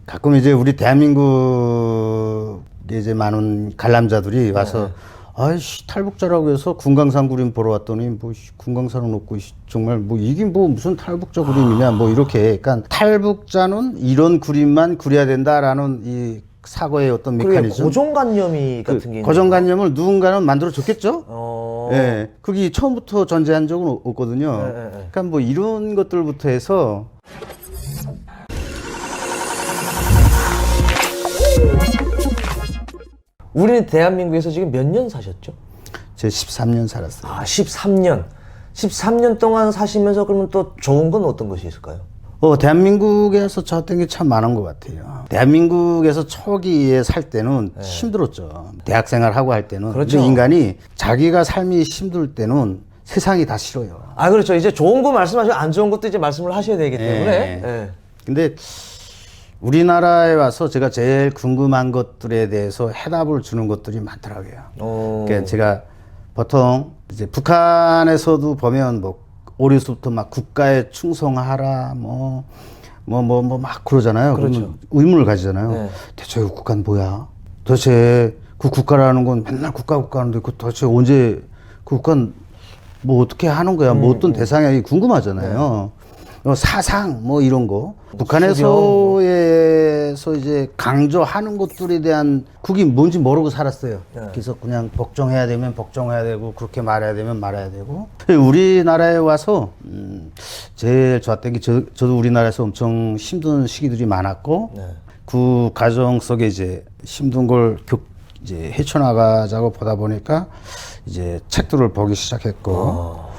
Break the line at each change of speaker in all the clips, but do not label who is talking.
가끔 이제 우리 대한민국에 이제 많은 관람자들이 와서 아이씨 탈북자라고 해서 군강산 그림 보러 왔더니 뭐 군강산은 없고 정말 뭐 이게 뭐 무슨 탈북자 그림이냐 뭐 이렇게 그러니까 탈북자는 이런 그림만 그려야 된다라는 이 사고의 어떤 메커니즘
고정관념이 같은 게
고정관념을 누군가는 만들어 줬겠죠. 예, 그게 처음부터 존재한 적은 없거든요. 그러니까 뭐 이런 것들부터 해서
우리는 대한민국에서 지금 몇 년 사셨죠?
제 13년 살았어요.
아, 13년. 13년 동안 사시면서 그러면 또 좋은 건 어떤 것이 있을까요?
대한민국에서 저었던 게 참 많은 것 같아요. 대한민국에서 초기에 살 때는 힘들었죠. 대학생활 하고 할 때는.
그렇죠.
근데 인간이 자기가 삶이 힘들 때는 세상이 다 싫어요.
아, 그렇죠. 이제 좋은 거 말씀하시고 안 좋은 것도 이제 말씀을 하셔야 되기 때문에.
근데 우리나라에 와서 제가 제일 궁금한 것들에 대해서 해답을 주는 것들이 많더라고요. 그러니까 제가 보통 이제 북한에서도 보면 뭐 어려서부터 막 국가에 충성하라 막 그러잖아요.
그렇죠.
그러면 의문을 가지잖아요. 대체 그 국가는 뭐야? 도대체 그 국가라는 건 맨날 국가 하는데 그 도대체 언제 그 국가는 뭐 어떻게 하는 거야? 뭐 어떤 대상이 궁금하잖아요. 사상 뭐 이런 거 북한에서에서 이제 강조하는 것들에 대한 그게 뭔지 모르고 살았어요. 그래서 그냥 복종해야 되면 복종해야 되고 그렇게 말해야 되면 말해야 되고 우리나라에 와서 제일 좋았던 게 저도 우리나라에서 엄청 힘든 시기들이 많았고 그 과정 속에 이제 힘든 걸 이제 헤쳐나가자고 보다 보니까 이제 책들을 보기 시작했고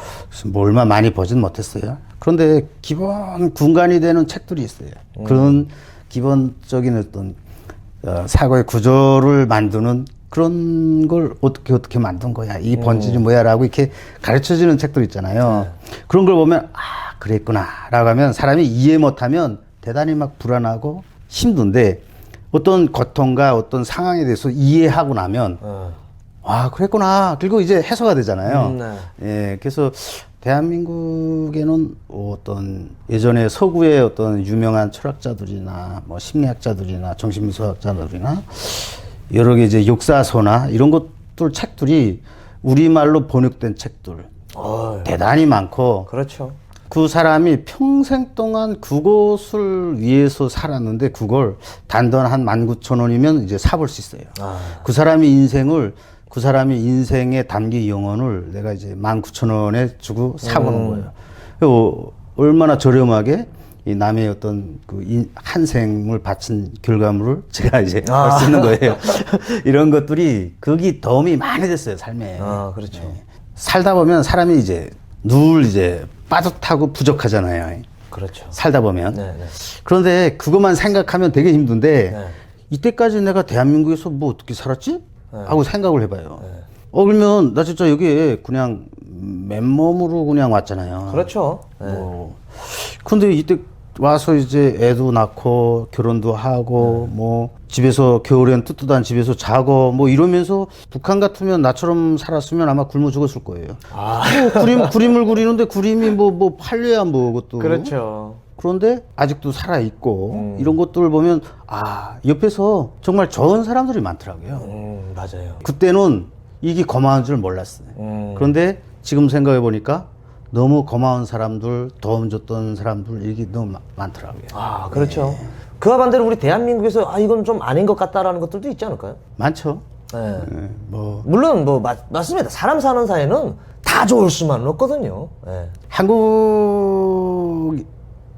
뭐 얼마 많이 보진 못했어요. 그런데 기본 근간이 되는 책들이 있어요. 그런 기본적인 어떤 사고의 구조를 만드는 그런 걸 어떻게 만든 거야. 이 본질이 뭐야라고 이렇게 가르쳐주는 책들 있잖아요. 그런 걸 보면 아 그랬구나라고 하면 사람이 이해 못하면 대단히 막 불안하고 힘든데 어떤 고통과 어떤 상황에 대해서 이해하고 나면 아 그랬구나. 그리고 이제 해소가 되잖아요. 예, 그래서 대한민국에는 어떤 예전에 서구의 어떤 유명한 철학자들이나 뭐 심리학자들이나 정신분석학자들이나 여러 개 이제 역사서나 이런 것들 책들이 우리말로 번역된 책들 대단히 많고
그렇죠.
그 사람이 평생 동안 그것을 위해서 살았는데 그걸 단돈 한 19,000원이면 이제 사볼 수 있어요. 그 사람의 인생에 담긴 영혼을 내가 이제 19,000원에 주고 사보는 거예요. 얼마나 저렴하게 이 남의 어떤 그 한 생을 바친 결과물을 제가 이제 알 수 있는 거예요. 이런 것들이 그게 도움이 많이 됐어요, 삶에.
그렇죠.
네. 살다 보면 사람이 이제 늘 이제 빠듯하고 부족하잖아요.
그렇죠.
살다 보면. 그런데 그것만 생각하면 되게 힘든데 이때까지 내가 대한민국에서 뭐 어떻게 살았지? 하고 생각을 해봐요. 그러면 나 진짜 여기에 그냥 맨몸으로 그냥 왔잖아요.
그렇죠.
근데 이때 와서 이제 애도 낳고 결혼도 하고 뭐 집에서 겨울엔 뜨뜻한 집에서 자고 뭐 이러면서 북한 같으면 나처럼 살았으면 아마 굶어 죽었을 거예요. 그림을 그리는데 그림이 뭐 팔려야 뭐 그것도.
그렇죠.
그런데 아직도 살아 있고 이런 것들을 보면 아 옆에서 정말 좋은 사람들이 많더라고요.
맞아요.
그때는 이게 고마운 줄 몰랐어요. 그런데 지금 생각해 보니까 너무 고마운 사람들, 도움 줬던 사람들 이게 너무 많더라고요.
그렇죠. 그와 반대로 우리 대한민국에서 이건 좀 아닌 것 같다라는 것들도 있지 않을까요?
많죠.
물론 뭐 맞습니다. 사람 사는 사이는 다 좋을 수만은 없거든요.
한국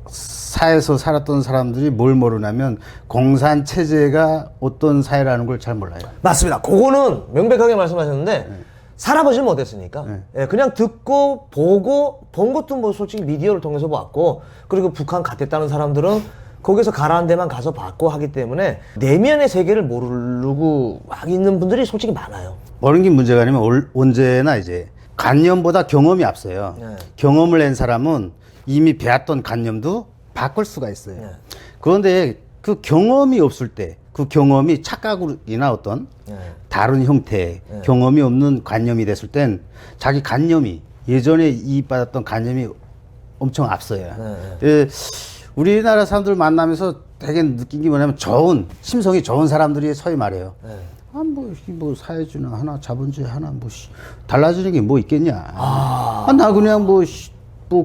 사회에서 살았던 사람들이 뭘 모르냐면 공산 체제가 어떤 사회라는 걸 잘 몰라요.
맞습니다. 그거는 명백하게 말씀하셨는데 살아보질 못했으니까 그냥 듣고 보고 본 것도 뭐 솔직히 미디어를 통해서 봤고 그리고 북한 갔댔다는 사람들은 거기서 가라앉은 데만 가서 봤고 하기 때문에 내면의 세계를 모르고 있는 분들이 솔직히 많아요.
모르는 게 문제가 아니면 언제나 이제 관념보다 경험이 앞서요. 경험을 낸 사람은 이미 배웠던 관념도 바꿀 수가 있어요. 그런데 그 경험이 없을 때 그 경험이 착각이나 어떤 다른 형태의 경험이 없는 관념이 됐을 땐 자기 관념이 예전에 이입받았던 관념이 엄청 앞서요. 우리나라 사람들 만나면서 되게 느낀 게 뭐냐면 심성이 좋은 사람들이 서히 말해요. 뭐 사회주의나 하나 자본주의 하나 달라지는 게 뭐 있겠냐. 나 그냥 뭐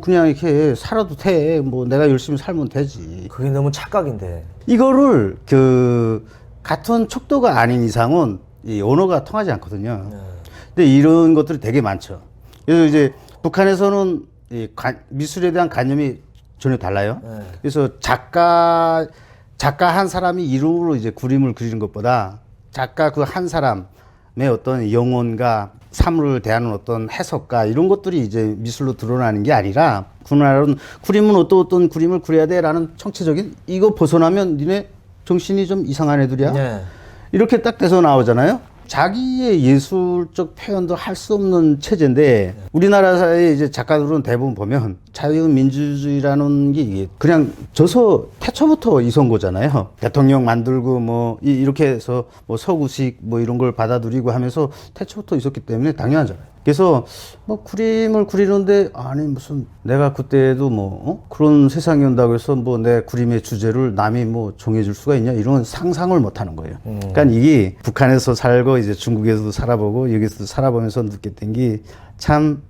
그냥 이렇게 살아도 돼. 뭐 내가 열심히 살면 되지.
그게 너무 착각인데.
이거를 같은 척도가 아닌 이상은 이 언어가 통하지 않거든요. 근데 이런 것들이 되게 많죠. 그래서 이제 북한에서는 미술에 대한 관념이 전혀 달라요. 그래서 작가 한 사람이 이름으로 이제 그림을 그리는 것보다 작가 그 한 사람의 어떤 영혼과 사물을 대하는 어떤 해석과 이런 것들이 이제 미술로 드러나는 게 아니라 그날은 그림은 어떤 그림을 그려야 돼라는 정치적인 이거 벗어나면 니네 정신이 좀 이상한 애들이야.
네.
이렇게 딱 돼서 나오잖아요. 자기의 예술적 표현도 할 수 없는 체제인데 우리나라 사회 이제 작가들은 대부분 보면 자유민주주의라는 게 이게 그냥 태초부터 이 선거잖아요. 대통령 만들고 이렇게 해서 서구식 이런 걸 받아들이고 하면서 태초부터 있었기 때문에 당연하잖아요. 그래서 그림을 그리는데 아니 무슨 내가 그때도 그런 세상이 온다고 해서 내 그림의 주제를 남이 정해줄 수가 있냐 이런 상상을 못 하는 거예요. 그러니까 이게 북한에서 살고 이제 중국에서도 살아보고 여기서도 살아보면서 느꼈던 게 참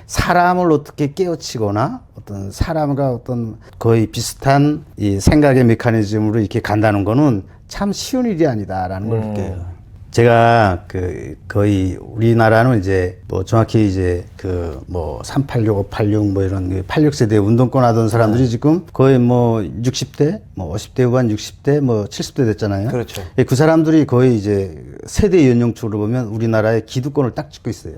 사람을 어떻게 깨우치거나 어떤 사람과 어떤 거의 비슷한 이 생각의 메커니즘으로 이렇게 간다는 거는 참 쉬운 일이 아니다라는 걸 느껴요. 제가 거의 우리나라는 이제 정확히 이제 386, 586 이런 86세대 운동권 하던 사람들이 지금 거의 60대, 50대 후반 60대, 70대 됐잖아요.
그렇죠.
그 사람들이 거의 이제 세대 연령축으로 보면 우리나라의 기득권을 딱 짚고 있어요.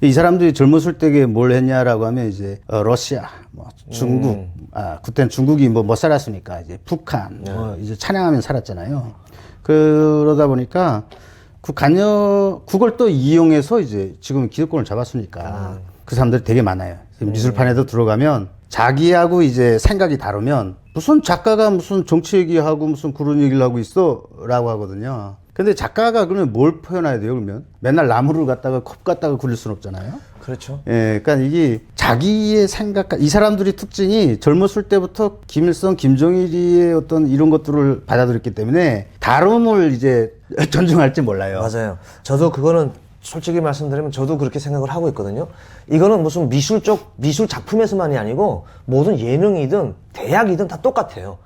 이 사람들이 젊었을 때에 뭘 했냐라고 하면 이제 러시아, 중국, 그때는 중국이 못 살았으니까 이제 북한, 이제 찬양하면 살았잖아요. 그러다 보니까 그걸 또 이용해서 이제 지금 기득권을 잡았으니까 그 사람들이 되게 많아요. 미술판에도 들어가면 자기하고 이제 생각이 다르면 무슨 작가가 무슨 정치 얘기하고 무슨 그런 얘기를 하고 있어 라고 하거든요. 근데 작가가 그러면 뭘 표현해야 돼요, 그러면? 맨날 나무를 컵 갖다가 그릴 수는 없잖아요.
그렇죠.
예, 그러니까 이게 자기의 이 사람들의 특징이 젊었을 때부터 김일성, 김정일의 어떤 이런 것들을 받아들였기 때문에 다름을 이제 존중할지 몰라요.
맞아요. 저도 그거는 솔직히 말씀드리면 저도 그렇게 생각을 하고 있거든요. 이거는 무슨 미술 작품에서만이 아니고 모든 예능이든 대학이든 다 똑같아요.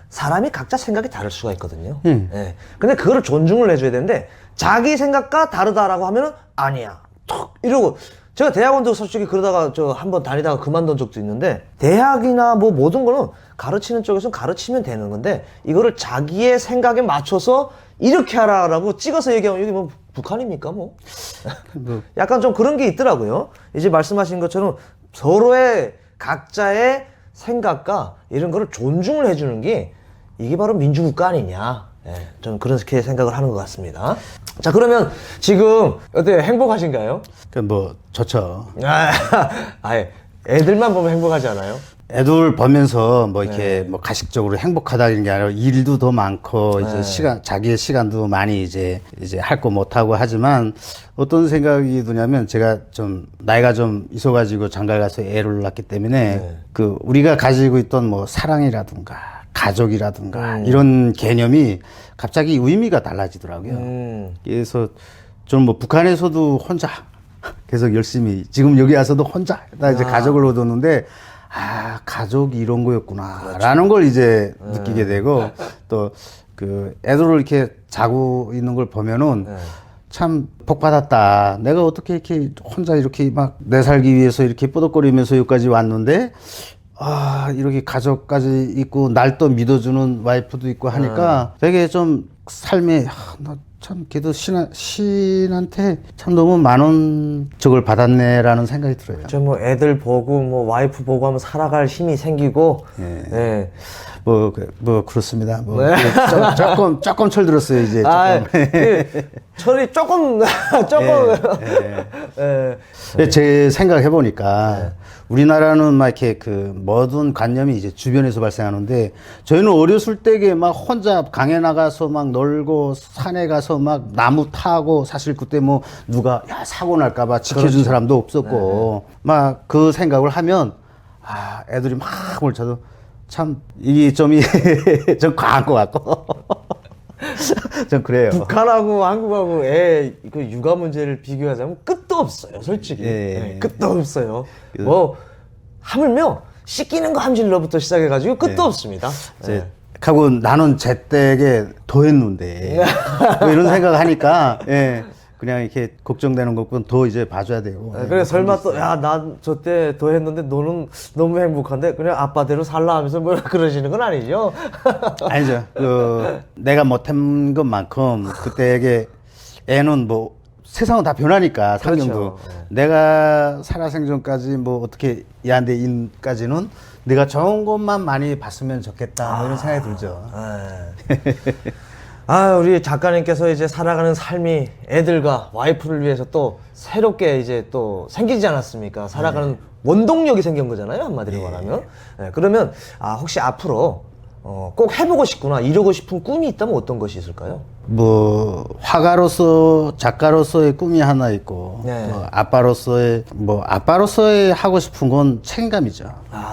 사람이 각자 생각이 다를 수가 있거든요. 예. 근데 그거를 존중을 해줘야 되는데 자기 생각과 다르다라고 하면은 아니야. 톡 이러고 제가 대학원도 솔직히 그러다가 한번 다니다가 그만둔 적도 있는데 대학이나 모든 거는 가르치는 쪽에서는 가르치면 되는 건데 이거를 자기의 생각에 맞춰서 이렇게 하라라고 찍어서 얘기하면 여기 북한입니까 약간 좀 그런 게 있더라고요. 이제 말씀하신 것처럼 서로의 각자의 생각과 이런 거를 존중을 해주는 게 이게 바로 민주국가 아니냐. 예, 저는 그렇게 생각을 하는 것 같습니다. 자, 그러면 지금 어때요? 행복하신가요?
좋죠.
애들만 보면 행복하지 않아요?
애들 보면서 이렇게 가식적으로 행복하다 이런 게 아니라 일도 더 많고 이제 자기의 시간도 많이 이제 할 거 못하고 하지만 어떤 생각이 드냐면 제가 좀 나이가 좀 있어가지고 장가를 가서 애를 낳기 때문에 우리가 가지고 있던 사랑이라든가 가족이라든가 이런 개념이 갑자기 의미가 달라지더라고요. 그래서 좀 북한에서도 혼자 계속 열심히 지금 여기 와서도 혼자 이제 가족을 얻었는데 가족이 이런 거였구나 라는 걸 이제 느끼게 되고 또 애들을 이렇게 자고 있는 걸 보면은 참 복 받았다. 내가 어떻게 이렇게 혼자 이렇게 내 살기 위해서 이렇게 뽀득거리면서 여기까지 왔는데 이렇게 가족까지 있고 날 또 믿어주는 와이프도 있고 하니까 되게 좀 삶에 나 참 걔도 신한테 참 너무 많은 적을 받았네라는 생각이 들어요.
저 애들 보고 와이프 보고 하면 살아갈 힘이 생기고 예.
그렇습니다. 조금 철들었어요 이제.
철이 조금
제 생각 해보니까 우리나라는 이렇게 모든 관념이 이제 주변에서 발생하는데 저희는 어렸을 때에 혼자 강에 나가서 놀고 산에 가서 나무 타고 사실 그때 누가 사고 날까봐 지켜준 사람도 없었고 그 생각을 하면 애들이 뭘 쳐도 참 이 점이 좀 과한 것 같고 좀 그래요.
북한하고 한국하고 그 육아 문제를 비교하자면 끝도 없어요, 솔직히.
예.
끝도 없어요. 뭐 하물며 씻기는 거 함질러부터 시작해가지고 끝도 없습니다.
이제 하고 나는 제때에 더 했는데 뭐 이런 생각하니까 예. 그냥 이렇게 걱정되는 것보다 더 이제 봐줘야 되고.
그래 설마 또 야 난 저 때 더 했는데 너는 너무 행복한데 그냥 아빠대로 살라 하면서 뭐 그러시는 건 아니죠?
아니죠. 그 내가 못한 것만큼 그때에게 애는 뭐 세상은 다 변하니까 상경도
그렇죠.
내가 살아생전까지 뭐 어떻게 얘한테 인까지는 내가 좋은 것만 많이 봤으면 좋겠다 뭐 이런 생각이 들죠.
우리 작가님께서 이제 살아가는 삶이 애들과 와이프를 위해서 또 새롭게 이제 또 생기지 않았습니까? 살아가는 원동력이 생긴 거잖아요, 한마디로 말하면. 그러면 혹시 앞으로 꼭 해보고 싶구나, 이루고 싶은 꿈이 있다면 어떤 것이 있을까요?
뭐 화가로서 작가로서의 꿈이 하나 있고
네.
또 아빠로서의 하고 싶은 건 책임감이죠.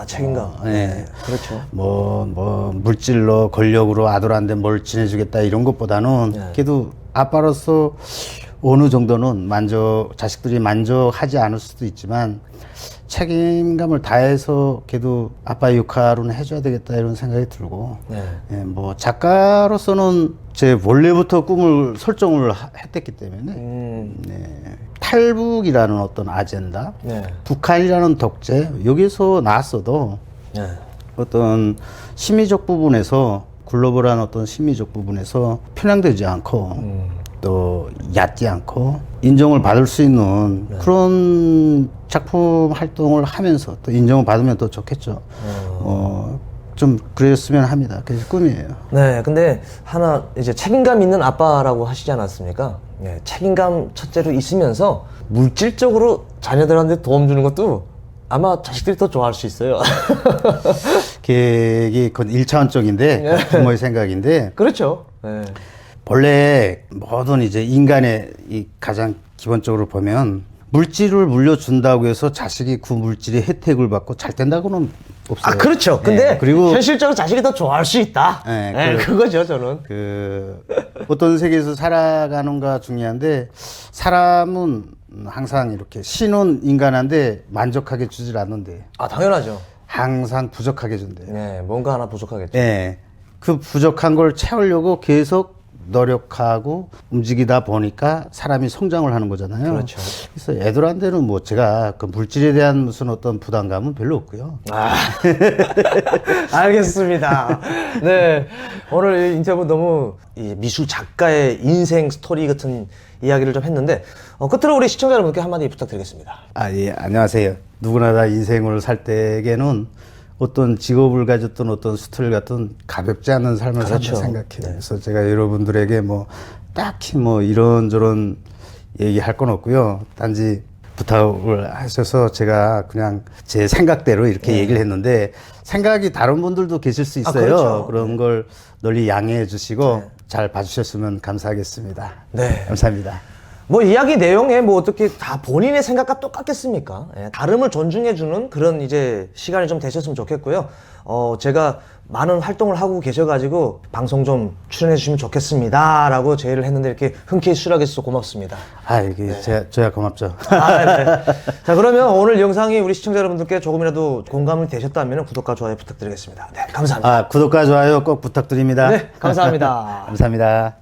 책임감.
네.
그렇죠.
뭐 물질로 권력으로 아들한테 뭘 지내주겠다 이런 것보다는
네.
그래도 아빠로서 어느 정도는 자식들이 만족하지 않을 수도 있지만 책임감을 다해서 걔도 아빠의 역할은 해줘야 되겠다 이런 생각이 들고
네.
예, 뭐 작가로서는 제 원래부터 꿈을 설정을 했댔기 때문에 네, 탈북이라는 어떤 아젠다,
네.
북한이라는 독재 여기서 나왔어도
네.
어떤 심리적 부분에서 글로벌한 어떤 심리적 부분에서 편향되지 않고 또 얕지 않고 인정을 받을 수 있는 그런 작품 활동을 하면서 또 인정을 받으면 더 좋겠죠. 좀 그랬으면 합니다. 그게 꿈이에요.
네, 근데 하나 이제 책임감 있는 아빠라고 하시지 않았습니까? 네, 책임감 첫째로 있으면서 물질적으로 자녀들한테 도움 주는 것도 아마 자식들이 더 좋아할 수 있어요.
그게 그건 1차원적인데 부모의 생각인데
그렇죠. 네.
원래 모든 이제 인간의 이 가장 기본적으로 보면 물질을 물려준다고 해서 자식이 그 물질의 혜택을 받고 잘 된다고는 없어요.
그렇죠. 근데
네, 그리고
현실적으로 자식이 더 좋아할 수 있다.
네,
네, 그거죠, 저는.
어떤 세계에서 살아가는가 중요한데 사람은 항상 이렇게 신은 인간한테 만족하게 주질 않는데
당연하죠.
항상 부족하게 준대.
네, 뭔가 하나 부족하겠죠.
네, 그 부족한 걸 채우려고 계속 노력하고 움직이다 보니까 사람이 성장을 하는 거잖아요.
그렇죠.
그래서 애들한테는 뭐 제가 그 물질에 대한 무슨 어떤 부담감은 별로 없고요.
알겠습니다. 네. 오늘 인터뷰 너무 이 미술 작가의 인생 스토리 같은 이야기를 좀 했는데, 끝으로 우리 시청자 여러분께 한마디 부탁드리겠습니다.
예, 안녕하세요. 누구나 다 인생을 살 때에는 어떤 직업을 가졌던 어떤 수틀 같은 가볍지 않은 삶을
그렇죠.
산다 생각해요. 그래서 제가 여러분들에게 뭐 딱히 뭐 이런저런 얘기할 건 없고요. 단지 부탁을 하셔서 제가 그냥 제 생각대로 이렇게 얘기를 했는데 생각이 다른 분들도 계실 수 있어요.
그렇죠.
그런 걸 널리 양해해 주시고 잘 봐주셨으면 감사하겠습니다.
네.
감사합니다.
뭐 이야기 내용에 뭐 어떻게 다 본인의 생각과 똑같겠습니까? 다름을 존중해주는 그런 이제 시간이 좀 되셨으면 좋겠고요. 제가 많은 활동을 하고 계셔가지고 방송 좀 출연해주시면 좋겠습니다. 라고 제의를 했는데 이렇게 흔쾌히 수락해주셔서 고맙습니다.
이게 저야 고맙죠.
네. 자, 그러면 오늘 영상이 우리 시청자 여러분들께 조금이라도 공감이 되셨다면 구독과 좋아요 부탁드리겠습니다. 네, 감사합니다.
구독과 좋아요 꼭 부탁드립니다.
네, 감사합니다.
감사합니다.